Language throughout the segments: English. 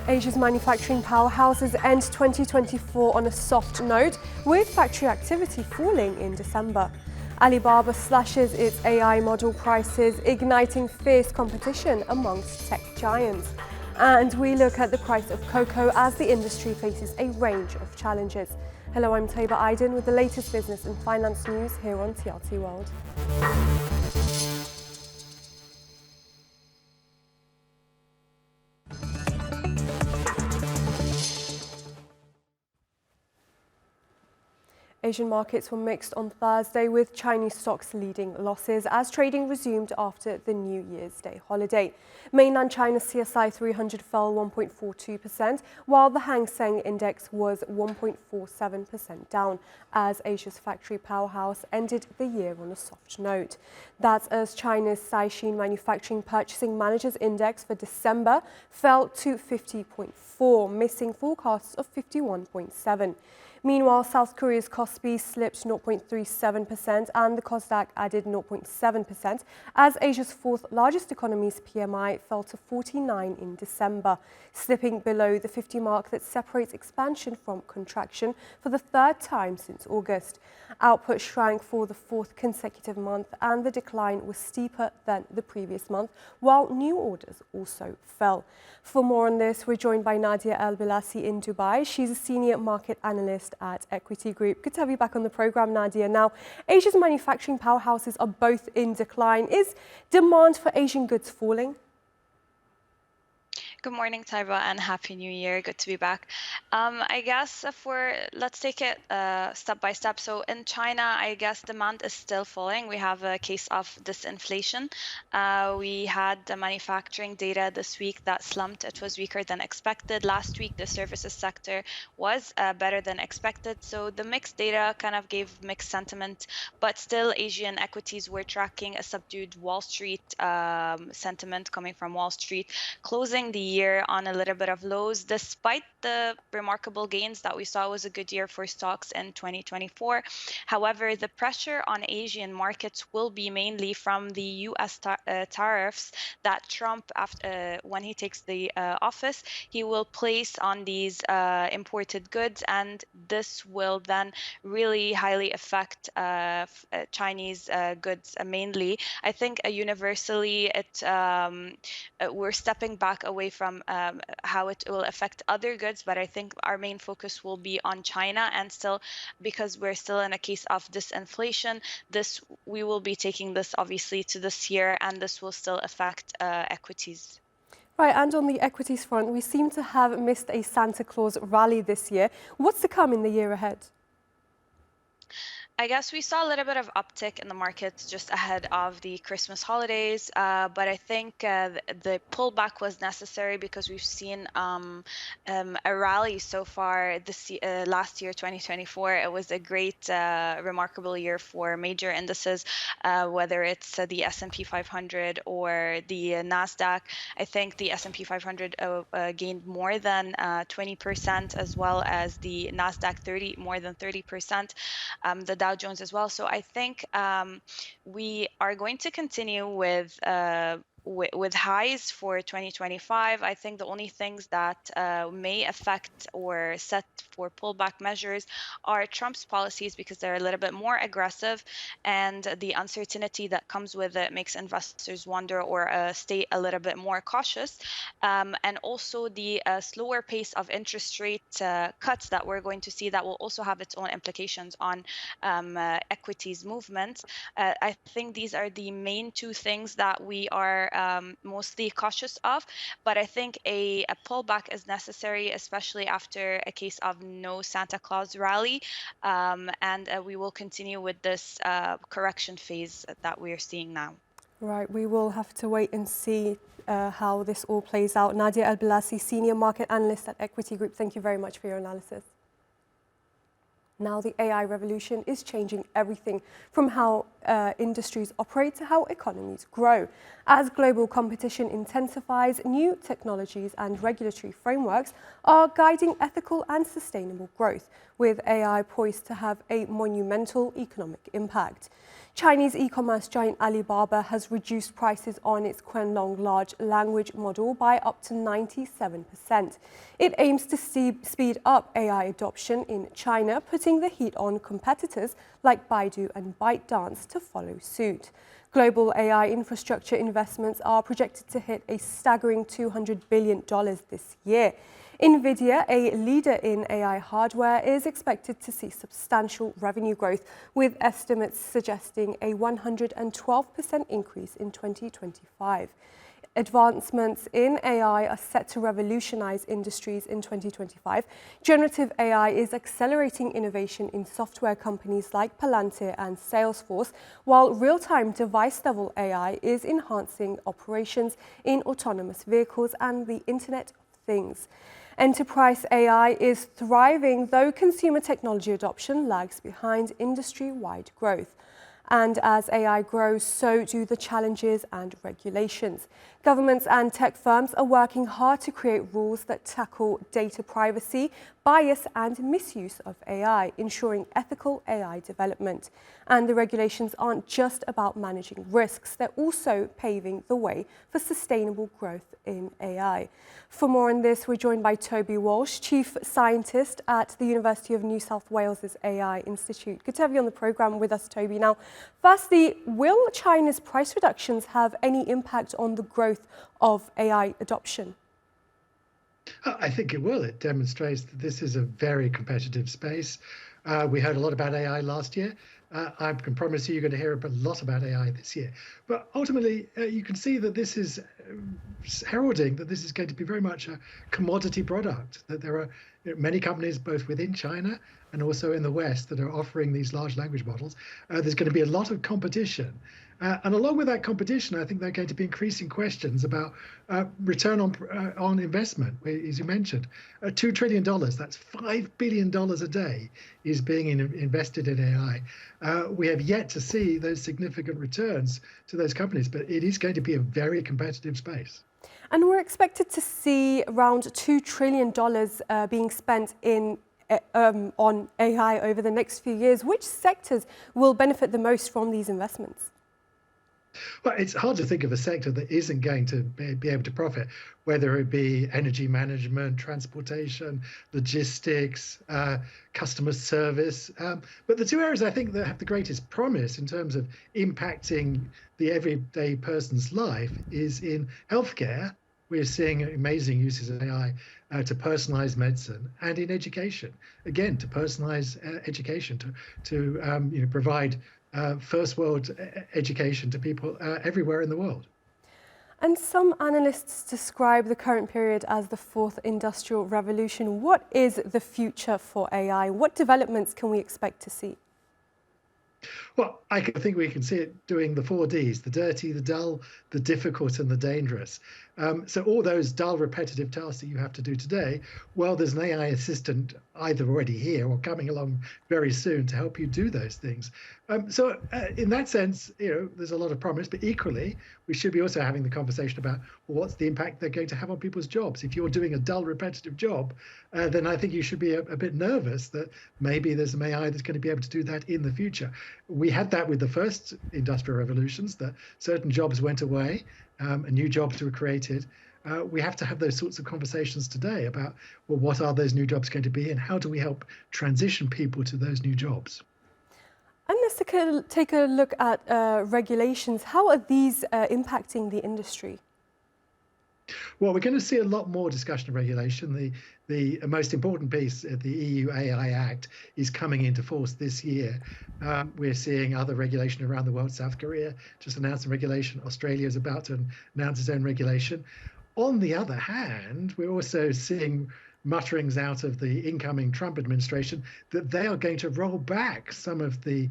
Asia's manufacturing powerhouses end 2024 on a soft note, with factory activity falling in December. Alibaba slashes its AI model prices, igniting fierce competition amongst tech giants. And we look at the price of cocoa as the industry faces a range of challenges. Hello, I'm Taiba Aiden with the latest business and finance news here on TRT World. Asian markets were mixed on Thursday, with Chinese stocks leading losses as trading resumed after the New Year's Day holiday. Mainland China's CSI 300 fell 1.42%, while the Hang Seng index was 1.47% down, as Asia's factory powerhouse ended the year on a soft note. That's as China's Cai-xin manufacturing purchasing managers index for December fell to 50.4, missing forecasts of 51.7. Meanwhile, South Korea's Kospi slipped 0.37% and the Kosdaq added 0.7%, as Asia's fourth largest economy's PMI fell to 49 in December, slipping below the 50 mark that separates expansion from contraction for the third time since August. Output shrank for the fourth consecutive month, and the decline was steeper than the previous month, while new orders also fell. For more on this, we're joined by Nadia El-Bilasi in Dubai. She's a senior market analyst at Equity Group. Good to have you back on the program, Nadia. Now, Asia's manufacturing powerhouses are both in decline. Is demand for Asian goods falling? Good morning, Taiba, and Happy New Year. Good to be back. I guess let's take it step by step. So in China, I guess demand is still falling. We have a case of disinflation. We had the manufacturing data this week that slumped. It was weaker than expected. Last week, the services sector was better than expected. So the mixed data kind of gave mixed sentiment, but still Asian equities were tracking a subdued Wall Street sentiment coming from Wall Street, closing the year on a little bit of lows. Despite the remarkable gains that we saw, was a good year for stocks in 2024. However, the pressure on Asian markets will be mainly from the U.S. tariffs that Trump, when he takes the office, he will place on these imported goods, and this will then really highly affect Chinese goods mainly. I think universally we're stepping back away from how it will affect other goods, but I think our main focus will be on China, and still, because we're still in a case of disinflation, we will be taking this obviously to this year, and this will still affect equities. Right, and on the equities front, we seem to have missed a Santa Claus rally this year. What's to come in the year ahead? I guess we saw a little bit of uptick in the markets just ahead of the Christmas holidays, but I think the pullback was necessary because we've seen a rally so far this last year, 2024. It was a great, remarkable year for major indices, whether it's the S&P 500 or the Nasdaq. I think the S&P 500 gained more than 20%, as well as the Nasdaq 30 more than 30%. The Dow Jones as well. So I think we are going to continue with highs for 2025. I think the only things that may affect or set for pullback measures are Trump's policies, because they're a little bit more aggressive, and the uncertainty that comes with it makes investors wonder or stay a little bit more cautious. And also the slower pace of interest rate cuts that we're going to see, that will also have its own implications on equities movements. I think these are the main two things that we are mostly cautious of, but I think a pullback is necessary, especially after a case of no Santa Claus rally, and we will continue with this correction phase that we are seeing now. Right, we will have to wait and see how this all plays out. Nadia El-Bilasi, Senior Market Analyst at Equity Group, thank you very much for your analysis. Now, the AI revolution is changing everything from how industries operate to how economies grow. As global competition intensifies, new technologies and regulatory frameworks are guiding ethical and sustainable growth, with AI poised to have a monumental economic impact. Chinese e-commerce giant Alibaba has reduced prices on its Qianlong large language model by up to 97%. It aims to speed up AI adoption in China, putting the heat on competitors like Baidu and ByteDance to follow suit. Global AI infrastructure investments are projected to hit a staggering $200 billion this year. NVIDIA, a leader in AI hardware, is expected to see substantial revenue growth, with estimates suggesting a 112% increase in 2025. Advancements in AI are set to revolutionize industries in 2025. Generative AI is accelerating innovation in software companies like Palantir and Salesforce, while real-time device-level AI is enhancing operations in autonomous vehicles and the Internet of Things. Enterprise AI is thriving, though consumer technology adoption lags behind industry-wide growth. And as AI grows, so do the challenges and regulations. Governments and tech firms are working hard to create rules that tackle data privacy, bias, and misuse of AI, ensuring ethical AI development. And the regulations aren't just about managing risks, they're also paving the way for sustainable growth in AI. For more on this, we're joined by Toby Walsh, Chief Scientist at the University of New South Wales' AI Institute. Good to have you on the programme with us, Toby. Now, firstly, will China's price reductions have any impact on the growth of AI adoption? I think it will. It demonstrates that this is a very competitive space. We heard a lot about AI last year. I can promise you're going to hear a lot about AI this year. But ultimately, you can see that this is heralding that this is going to be very much a commodity product, that there are many companies both within China and also in the West that are offering these large language models. There's going to be a lot of competition. And along with that competition, I think there are going to be increasing questions about return on investment, as you mentioned. $2 trillion, that's $5 billion a day, is being invested in AI. We have yet to see those significant returns to those companies, but it is going to be a very competitive space. And we're expected to see around $2 trillion being spent on AI over the next few years. Which sectors will benefit the most from these investments? Well, it's hard to think of a sector that isn't going to be able to profit, whether it be energy management, transportation, logistics, customer service. But the two areas I think that have the greatest promise in terms of impacting the everyday person's life is in healthcare. We're seeing amazing uses of AI to personalize medicine, and in education, again, to personalize education, to provide first world education to people everywhere in the world. And some analysts describe the current period as the fourth industrial revolution. What is the future for AI? What developments can we expect to see? Well, I think we can see it doing the 4Ds, the dirty, the dull, the difficult, and the dangerous. So all those dull, repetitive tasks that you have to do today, well, there's an AI assistant either already here or coming along very soon to help you do those things. So in that sense, there's a lot of promise, but equally, we should be also having the conversation about, well, what's the impact they're going to have on people's jobs? If you're doing a dull, repetitive job, then I think you should be a bit nervous that maybe there's some AI that's going to be able to do that in the future. We had that with the first industrial revolutions, that certain jobs went away and new jobs were created. We have to have those sorts of conversations today about, well, what are those new jobs going to be and how do we help transition people to those new jobs? And let's take a look at regulations. How are these impacting the industry? Well, we're going to see a lot more discussion of regulation. The most important piece, the EU AI Act, is coming into force this year. We're seeing other regulation around the world. South Korea just announced a regulation. Australia is about to announce its own regulation. On the other hand, we're also seeing mutterings out of the incoming Trump administration that they are going to roll back some of the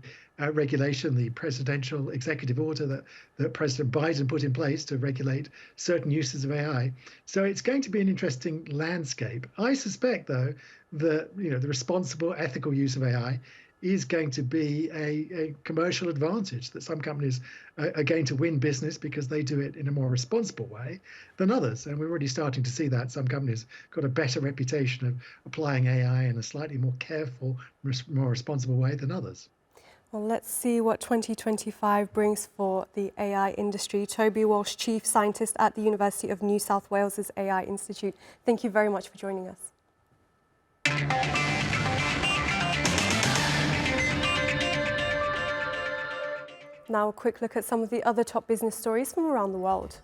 regulation, the presidential executive order that President Biden put in place to regulate certain uses of AI. So it's going to be an interesting landscape. I suspect, though, that the responsible, ethical use of AI is going to be a commercial advantage, that some companies are going to win business because they do it in a more responsible way than others. And we're already starting to see that. Some companies got a better reputation of applying AI in a slightly more careful, more responsible way than others. Well, let's see what 2025 brings for the AI industry. Toby Walsh, Chief Scientist at the University of New South Wales' AI Institute. Thank you very much for joining us. Now a quick look at some of the other top business stories from around the world.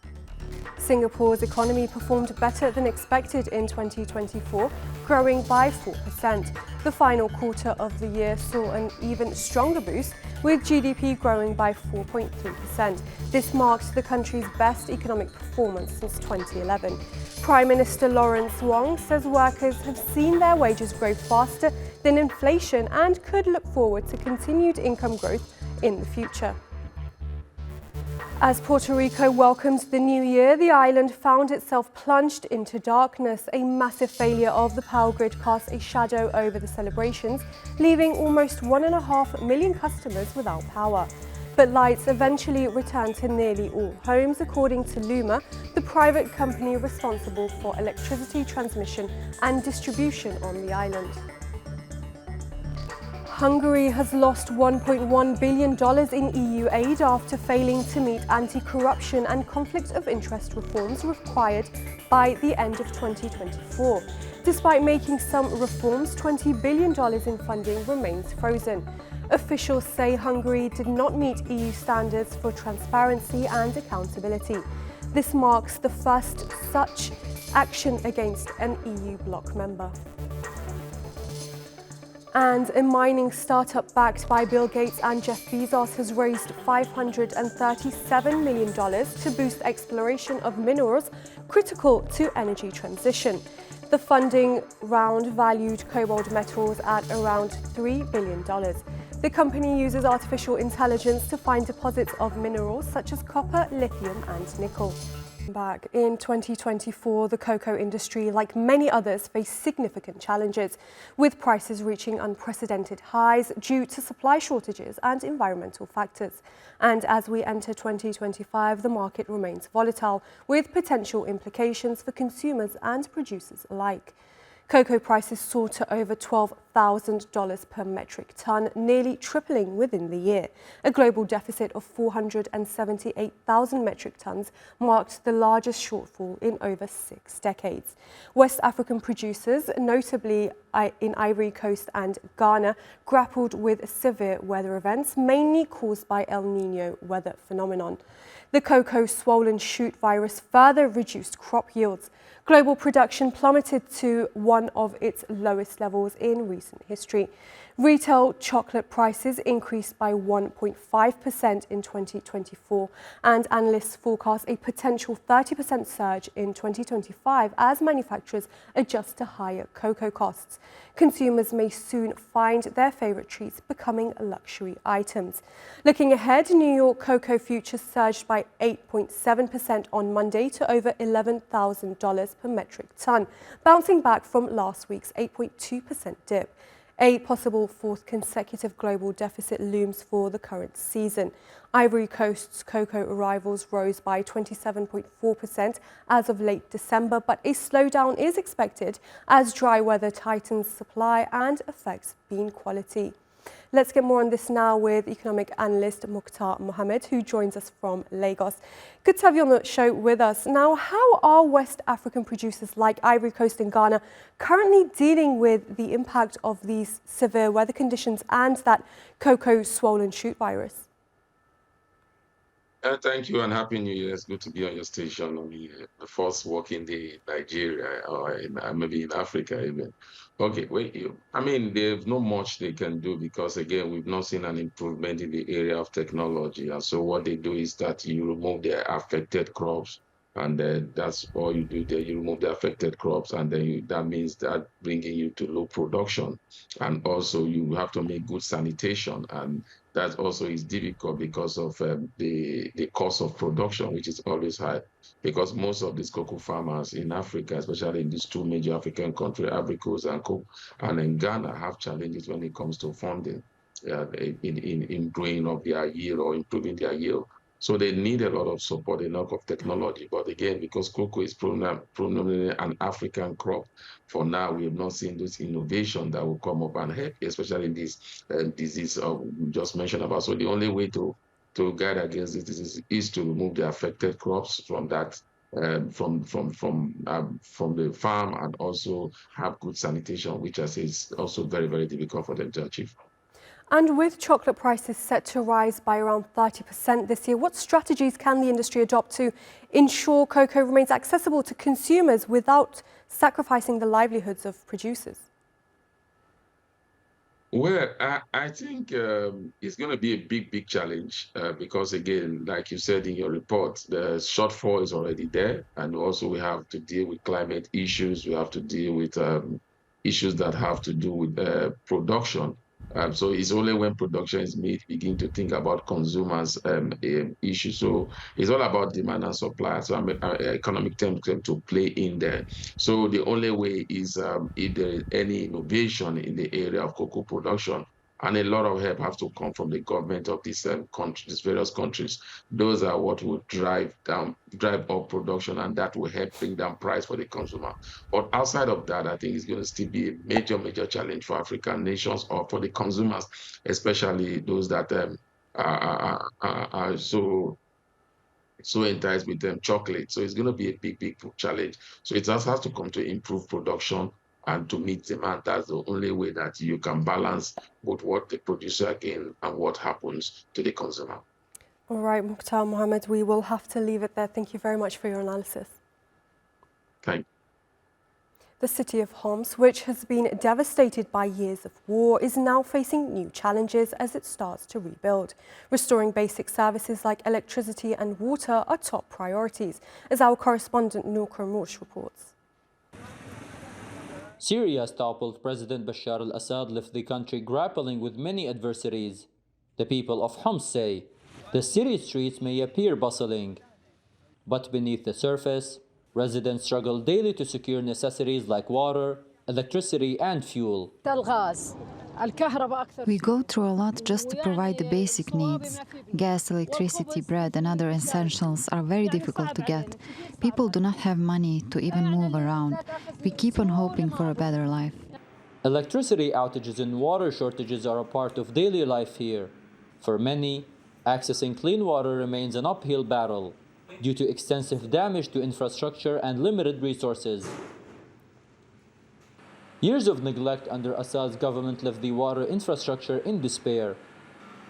Singapore's economy performed better than expected in 2024, growing by 4%. The final quarter of the year saw an even stronger boost, with GDP growing by 4.3%. This marked the country's best economic performance since 2011. Prime Minister Lawrence Wong says workers have seen their wages grow faster than inflation and could look forward to continued income growth in the future. As Puerto Rico welcomed the new year, the island found itself plunged into darkness. A massive failure of the power grid cast a shadow over the celebrations, leaving almost 1.5 million customers without power. But lights eventually returned to nearly all homes, according to Luma, the private company responsible for electricity transmission and distribution on the island. Hungary has lost $1.1 billion in EU aid after failing to meet anti-corruption and conflict of interest reforms required by the end of 2024. Despite making some reforms, $20 billion in funding remains frozen. Officials say Hungary did not meet EU standards for transparency and accountability. This marks the first such action against an EU bloc member. And a mining startup backed by Bill Gates and Jeff Bezos has raised $537 million to boost exploration of minerals critical to energy transition. The funding round valued cobalt metals at around $3 billion. The company uses artificial intelligence to find deposits of minerals such as copper, lithium, and nickel. Back in 2024, the cocoa industry, like many others, faced significant challenges, with prices reaching unprecedented highs due to supply shortages and environmental factors. And as we enter 2025, the market remains volatile, with potential implications for consumers and producers alike. Cocoa prices soared to over $12,000 per metric ton, nearly tripling within the year. A global deficit of 478,000 metric tons marked the largest shortfall in over 6 decades. West African producers, notably in Ivory Coast and Ghana, grappled with severe weather events, mainly caused by El Niño weather phenomenon. The cocoa swollen shoot virus further reduced crop yields. Global production plummeted to one of its lowest levels in recent history. Retail chocolate prices increased by 1.5% in 2024, and analysts forecast a potential 30% surge in 2025 as manufacturers adjust to higher cocoa costs. Consumers may soon find their favorite treats becoming luxury items. Looking ahead, New York cocoa futures surged by 8.7% on Monday to over $11,000 per metric ton, bouncing back from last week's 8.2% dip. A possible fourth consecutive global deficit looms for the current season. Ivory Coast's cocoa arrivals rose by 27.4% as of late December, but a slowdown is expected as dry weather tightens supply and affects bean quality. Let's get more on this now with economic analyst Mukhtar Mohammed, who joins us from Lagos. Good to have you on the show with us. Now, how are West African producers like Ivory Coast and Ghana currently dealing with the impact of these severe weather conditions and that cocoa swollen shoot virus? Thank you and Happy New Year. It's good to be on your station on the first working day in Nigeria or maybe in Africa even. Okay, there's not much they can do because, again, we've not seen an improvement in the area of technology. And so what they do is that you remove the affected crops, and that's all you do there. You remove the affected crops, and then that means that bringing you to low production. And also you have to make good sanitation, and that also is difficult because of the cost of production, which is always high, because most of these cocoa farmers in Africa, especially in these two major African countries, Ivory Coast and in Ghana, have challenges when it comes to funding in growing of their yield or improving their yield. So they need a lot of support, a lot of technology. But again, because cocoa is predominantly an African crop, for now we have not seen this innovation that will come up and help, especially in this disease we just mentioned about. So the only way to guard against this disease is to remove the affected crops from that from the farm, and also have good sanitation, which I say is also very, very difficult for them to achieve. And with chocolate prices set to rise by around 30% this year, what strategies can the industry adopt to ensure cocoa remains accessible to consumers without sacrificing the livelihoods of producers? Well, I think it's going to be a big challenge because, again, like you said in your report, the shortfall is already there. And also we have to deal with climate issues. We have to deal with issues that have to do with production. So it's only when production is made, begin to think about consumers' issues. So it's all about demand and supply. So economic terms come to play in there. So the only way is if there is any innovation in the area of cocoa production, and a lot of help have to come from the government of these countries, these various countries. Those are what will drive up production, and that will help bring down price for the consumer. But outside of that, I think it's going to still be a major challenge for African nations, or for the consumers, especially those that are so enticed with chocolate. So it's going to be a big challenge. So it just has to come to improve production and to meet demand. That's the only way that you can balance both what the producer gains and what happens to the consumer. All right, Mukhtar Mohammed, we will have to leave it there. Thank you very much for your analysis. Thank you. The city of Homs, which has been devastated by years of war, is now facing new challenges as it starts to rebuild. Restoring basic services like electricity and water are top priorities, as our correspondent Noor Kormoush reports. Syria's toppled President Bashar al-Assad left the country grappling with many adversities. The people of Homs say the city streets may appear bustling, but beneath the surface, residents struggle daily to secure necessities like water, electricity and fuel. We go through a lot just to provide the basic needs. Gas, electricity, bread and other essentials are very difficult to get. People do not have money to even move around. We keep on hoping for a better life. Electricity outages and water shortages are a part of daily life here. For many, accessing clean water remains an uphill battle due to extensive damage to infrastructure and limited resources. Years of neglect under Assad's government left the water infrastructure in despair.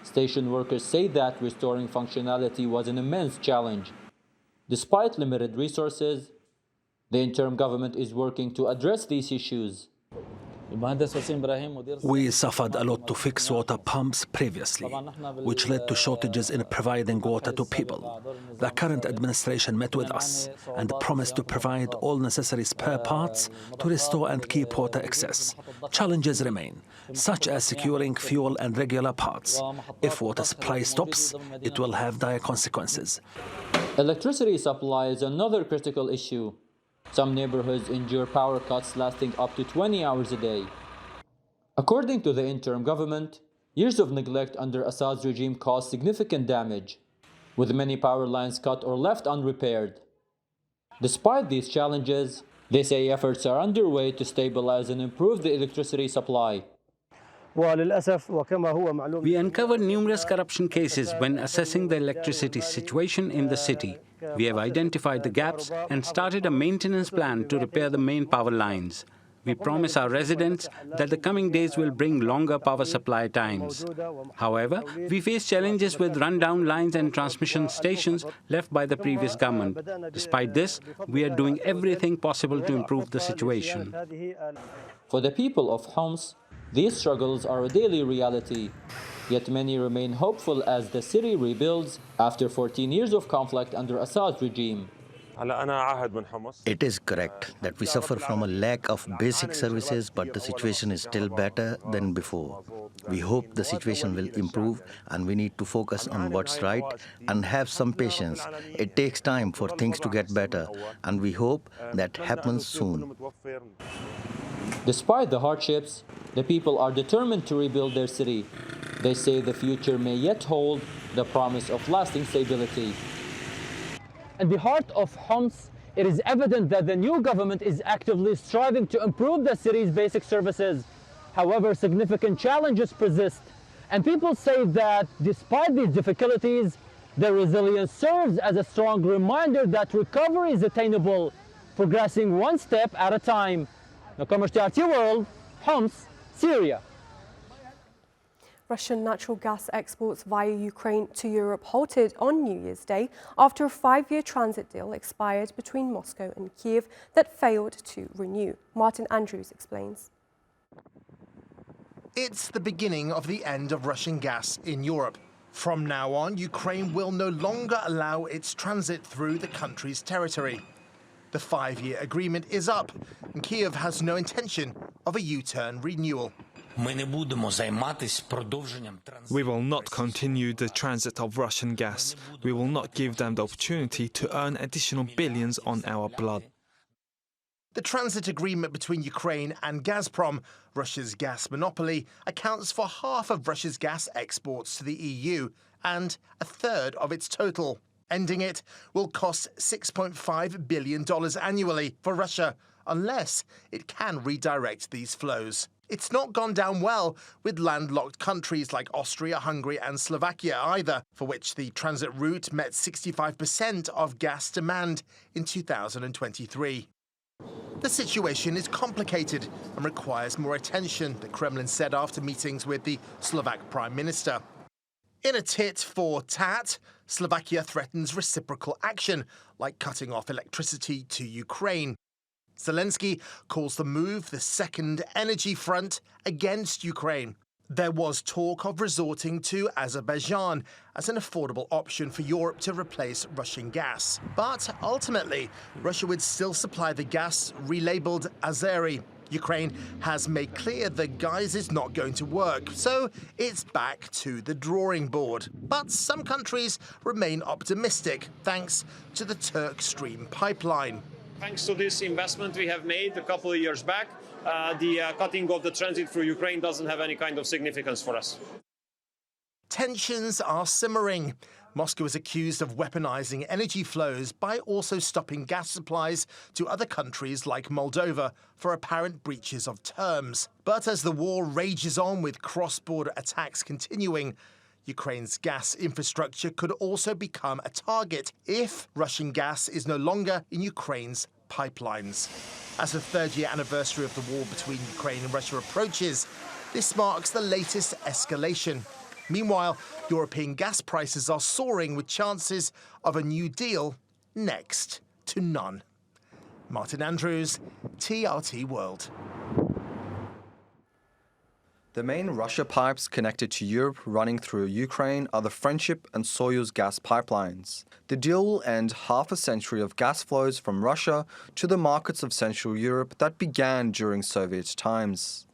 Station workers say that restoring functionality was an immense challenge. Despite limited resources, the interim government is working to address these issues. We suffered a lot to fix water pumps previously, which led to shortages in providing water to people. The current administration met with us and promised to provide all necessary spare parts to restore and keep water access. Challenges remain, such as securing fuel and regular parts. If water supply stops, it will have dire consequences. Electricity supply is another critical issue. Some neighborhoods endure power cuts lasting up to 20 hours a day. According to the interim government, years of neglect under Assad's regime caused significant damage, with many power lines cut or left unrepaired. Despite these challenges, they say efforts are underway to stabilize and improve the electricity supply. We uncovered numerous corruption cases when assessing the electricity situation in the city. We have identified the gaps and started a maintenance plan to repair the main power lines. We promise our residents that the coming days will bring longer power supply times. However, we face challenges with rundown lines and transmission stations left by the previous government. Despite this, we are doing everything possible to improve the situation. For the people of Homs, these struggles are a daily reality. Yet many remain hopeful as the city rebuilds after 14 years of conflict under Assad's regime. It is correct that we suffer from a lack of basic services, but the situation is still better than before. We hope the situation will improve, and we need to focus on what's right and have some patience. It takes time for things to get better, and we hope that happens soon. Despite the hardships, the people are determined to rebuild their city. They say the future may yet hold the promise of lasting stability. In the heart of Homs, it is evident that the new government is actively striving to improve the city's basic services. However, significant challenges persist, and people say that despite these difficulties, the resilience serves as a strong reminder that recovery is attainable, progressing one step at a time. TRT World, Homs, Syria. Russian natural gas exports via Ukraine to Europe halted on New Year's Day after a 5-year transit deal expired between Moscow and Kiev that failed to renew. Martin Andrews explains. It's the beginning of the end of Russian gas in Europe. From now on, Ukraine will no longer allow its transit through the country's territory. The 5-year agreement is up, and Kiev has no intention of a U-turn renewal. We will not continue the transit of Russian gas. We will not give them the opportunity to earn additional billions on our blood. The transit agreement between Ukraine and Gazprom, Russia's gas monopoly, accounts for half of Russia's gas exports to the EU and a third of its total. Ending it will cost $6.5 billion annually for Russia, unless it can redirect these flows. It's not gone down well with landlocked countries like Austria, Hungary and Slovakia either, for which the transit route met 65% of gas demand in 2023. The situation is complicated and requires more attention, the Kremlin said after meetings with the Slovak Prime Minister. In a tit-for-tat, Slovakia threatens reciprocal action, like cutting off electricity to Ukraine. Zelensky calls the move the second energy front against Ukraine. There was talk of resorting to Azerbaijan as an affordable option for Europe to replace Russian gas. But ultimately, Russia would still supply the gas relabeled Azeri. Ukraine has made clear the guise is not going to work, so it's back to the drawing board. But some countries remain optimistic, thanks to the Turk Stream pipeline. Thanks to this investment we have made a couple of years back, the cutting of the transit through Ukraine doesn't have any kind of significance for us. Tensions are simmering. Moscow is accused of weaponizing energy flows by also stopping gas supplies to other countries like Moldova for apparent breaches of terms. But as the war rages on with cross-border attacks continuing, Ukraine's gas infrastructure could also become a target if Russian gas is no longer in Ukraine's pipelines. As the third-year anniversary of the war between Ukraine and Russia approaches, this marks the latest escalation. Meanwhile, European gas prices are soaring with chances of a new deal next to none. Martin Andrews, TRT World. The main Russia pipes connected to Europe running through Ukraine are the Friendship and Soyuz gas pipelines. The deal will end half a century of gas flows from Russia to the markets of Central Europe that began during Soviet times.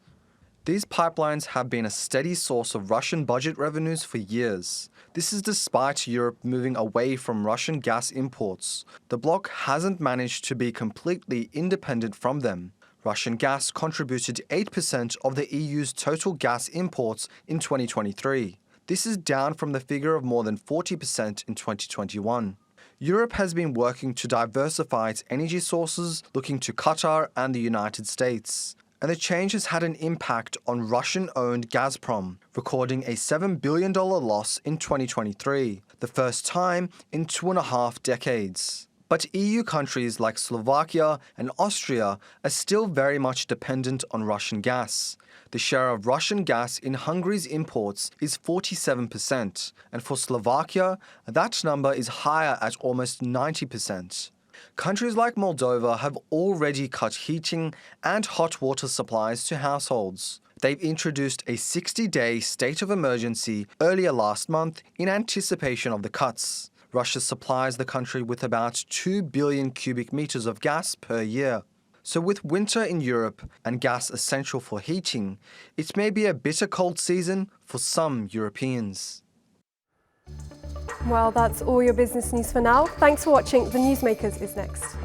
These pipelines have been a steady source of Russian budget revenues for years. This is despite Europe moving away from Russian gas imports. The bloc hasn't managed to be completely independent from them. Russian gas contributed 8% of the EU's total gas imports in 2023. This is down from the figure of more than 40% in 2021. Europe has been working to diversify its energy sources, looking to Qatar and the United States. And the change has had an impact on Russian-owned Gazprom, recording a $7 billion loss in 2023, the first time in 2.5 decades. But EU countries like Slovakia and Austria are still very much dependent on Russian gas. The share of Russian gas in Hungary's imports is 47%, and for Slovakia, that number is higher at almost 90%. Countries like Moldova have already cut heating and hot water supplies to households. They've introduced a 60-day state of emergency earlier last month in anticipation of the cuts. Russia supplies the country with about 2 billion cubic meters of gas per year. So with winter in Europe and gas essential for heating, it may be a bitter cold season for some Europeans. Well, that's all your business news for now. Thanks for watching. The Newsmakers is next.